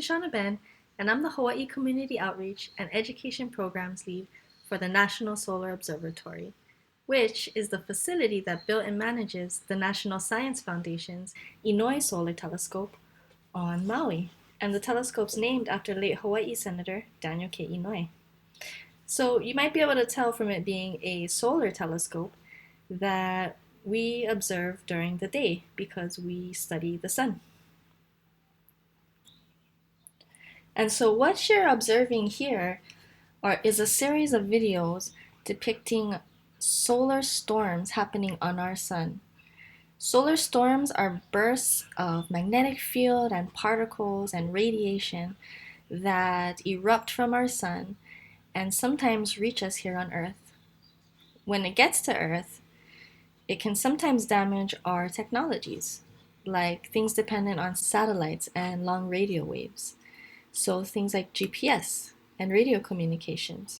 Shauna Ben, and I'm the Hawaii Community Outreach and Education Programs Lead for the National Solar Observatory, which is the facility that built and manages the National Science Foundation's Inouye Solar Telescope on Maui. And the telescope's named after late Hawaii Senator Daniel K. Inouye. So you might be able to tell from it being a solar telescope that we observe during the day because we study the sun. And so what you're observing here is a series of videos depicting solar storms happening on our sun. Solar storms are bursts of magnetic field and particles and radiation that erupt from our sun and sometimes reach us here on Earth. When it gets to Earth, it can sometimes damage our technologies, like things dependent on satellites and long radio waves. So things like GPS and radio communications.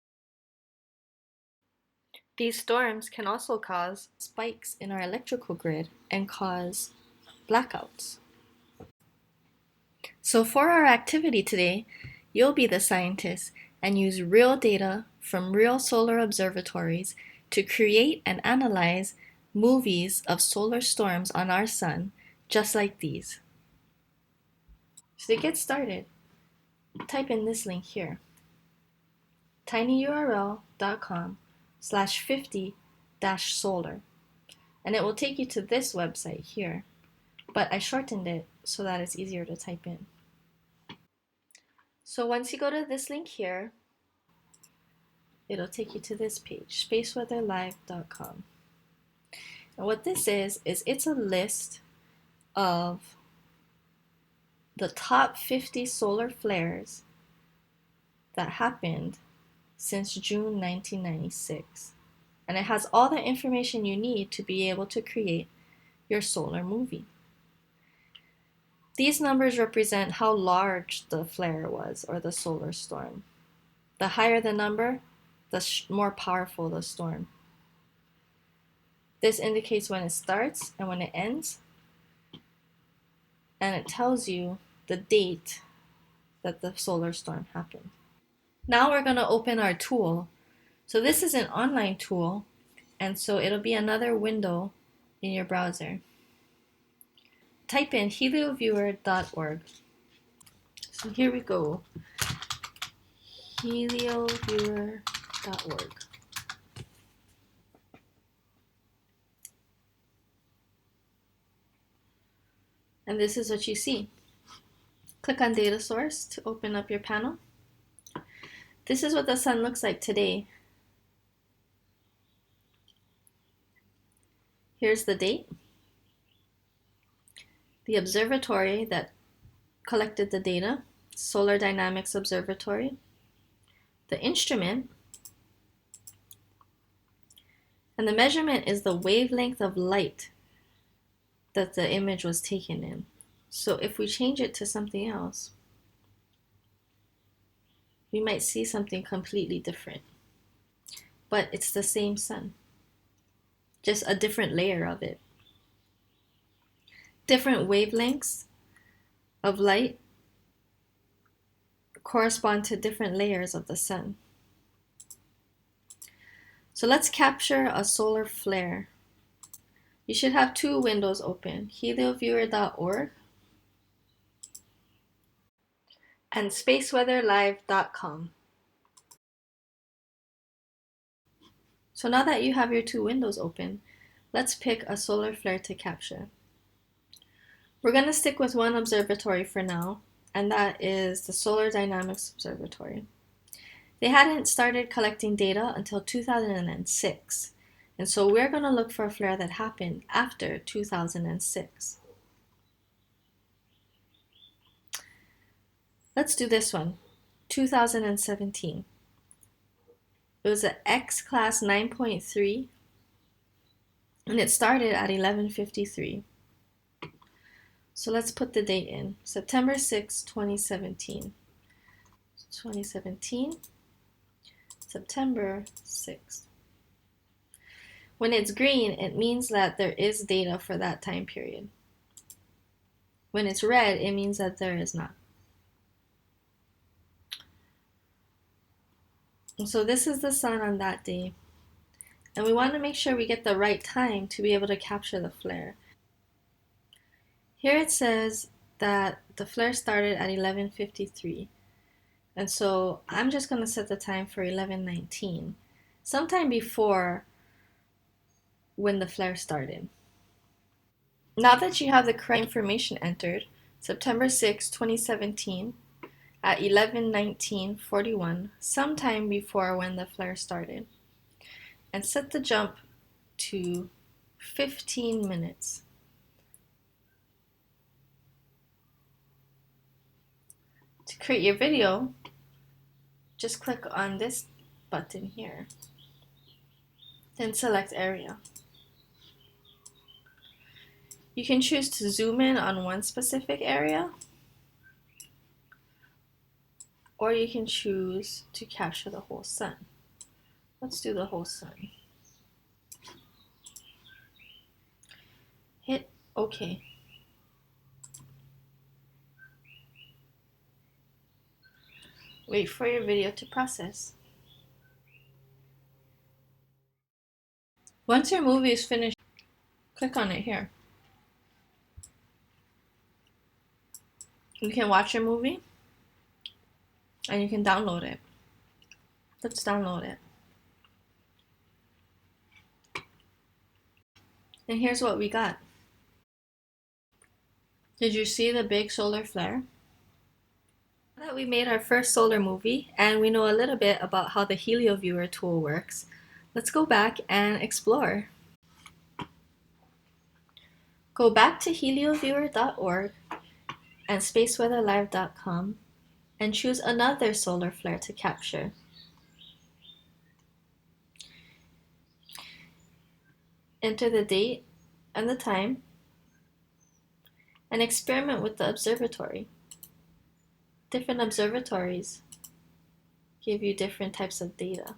These storms can also cause spikes in our electrical grid and cause blackouts. So for our activity today, you'll be the scientist and use real data from real solar observatories to create and analyze movies of solar storms on our sun, just like these. So to get started, type in this link here, tinyurl.com/50-solar, and it will take you to this website here, but I shortened it so that it's easier to type in. So once you go to this link here, it'll take you to this page, spaceweatherlive.com. And what this is it's a list of the top 50 solar flares that happened since June 1996. And it has all the information you need to be able to create your solar movie. These numbers represent how large the flare was, or the solar storm. The higher the number, the more powerful the storm. This indicates when it starts and when it ends, and it tells you the date that the solar storm happened. Now we're going to open our tool. So this is an online tool, and so it'll be another window in your browser. Type in helioviewer.org. So here we go, helioviewer.org. And this is what you see. Click on data source to open up your panel. This is what the sun looks like today. Here's the date. The observatory that collected the data, Solar Dynamics Observatory. The instrument, and the measurement is the wavelength of light that the image was taken in. So if we change it to something else, we might see something completely different. But it's the same sun, just a different layer of it. Different wavelengths of light correspond to different layers of the sun. So let's capture a solar flare. You should have two windows open, helioviewer.org and spaceweatherlive.com. So now that you have your two windows open, let's pick a solar flare to capture. We're going to stick with one observatory for now, and that is the Solar Dynamics Observatory. They hadn't started collecting data until 2006, and so we're going to look for a flare that happened after 2006. Let's do this one, 2017. It was an X class 9.3, and it started at 11:53. So let's put the date in, September 6, 2017. 2017, September 6th. When it's green, it means that there is data for that time period. When it's red, it means that there is not. So this is the sun on that day. And we want to make sure we get the right time to be able to capture the flare. Here it says that the flare started at 11:53. And so I'm just going to set the time for 11:19, sometime before when the flare started. Now that you have the correct information entered, September 6, 2017, at 11:19:41, sometime before when the flare started, and set the jump to 15 minutes. To create your video, just click on this button here, then select area. You can choose to zoom in on one specific area, or you can choose to capture the whole sun. Let's do the whole sun. Hit OK. Wait for your video to process. Once your movie is finished, click on it here. You can watch your movie and you can download it. Let's download it. And here's what we got. Did you see the big solar flare? Now that we made our first solar movie and we know a little bit about how the Helioviewer tool works, let's go back and explore. Go back to helioviewer.org and spaceweatherlive.com and choose another solar flare to capture. Enter the date and the time and experiment with the observatory. Different observatories give you different types of data.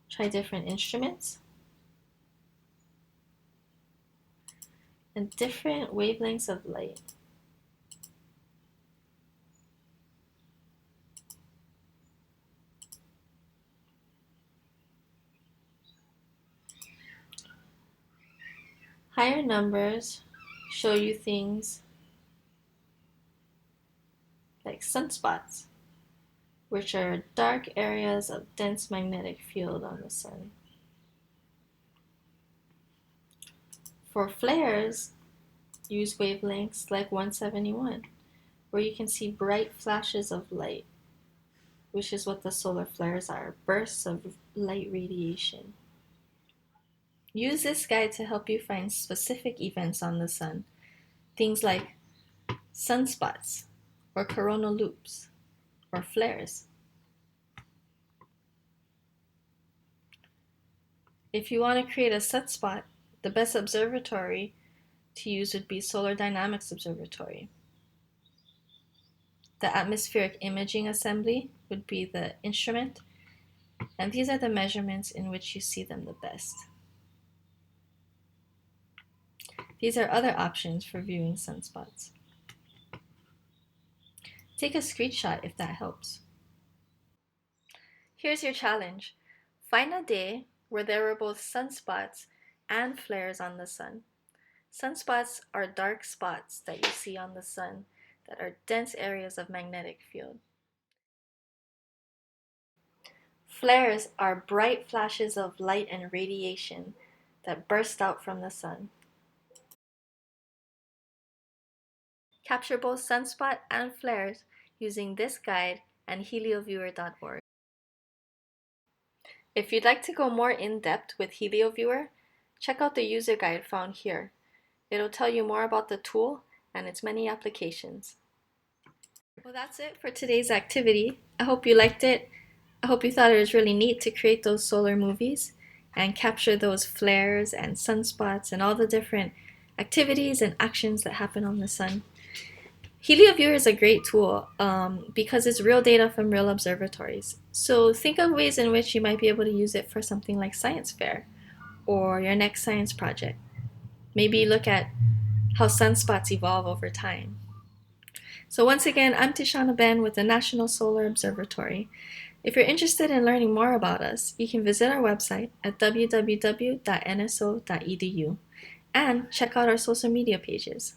Try different instruments and different wavelengths of light. Higher numbers show you things like sunspots, which are dark areas of dense magnetic field on the sun. For flares, use wavelengths like 171, where you can see bright flashes of light, which is what the solar flares are, bursts of light radiation. Use this guide to help you find specific events on the sun, things like sunspots, or coronal loops, or flares. If you want to create a sunspot, the best observatory to use would be Solar Dynamics Observatory. The atmospheric imaging assembly would be the instrument, and these are the measurements in which you see them the best. These are other options for viewing sunspots. Take a screenshot if that helps. Here's your challenge. Find a day where there were both sunspots and flares on the sun. Sunspots are dark spots that you see on the sun that are dense areas of magnetic field. Flares are bright flashes of light and radiation that burst out from the sun. Capture both sunspot and flares using this guide and helioviewer.org. If you'd like to go more in-depth with Helioviewer, check out the user guide found here. It'll tell you more about the tool and its many applications. Well, that's it for today's activity. I hope you liked it. I hope you thought it was really neat to create those solar movies and capture those flares and sunspots and all the different activities and actions that happen on the sun. Helioviewer is a great tool because it's real data from real observatories. So think of ways in which you might be able to use it for something like science fair or your next science project. Maybe look at how sunspots evolve over time. So once again, I'm Tishana Ben with the National Solar Observatory. If you're interested in learning more about us, you can visit our website at www.nso.edu and check out our social media pages.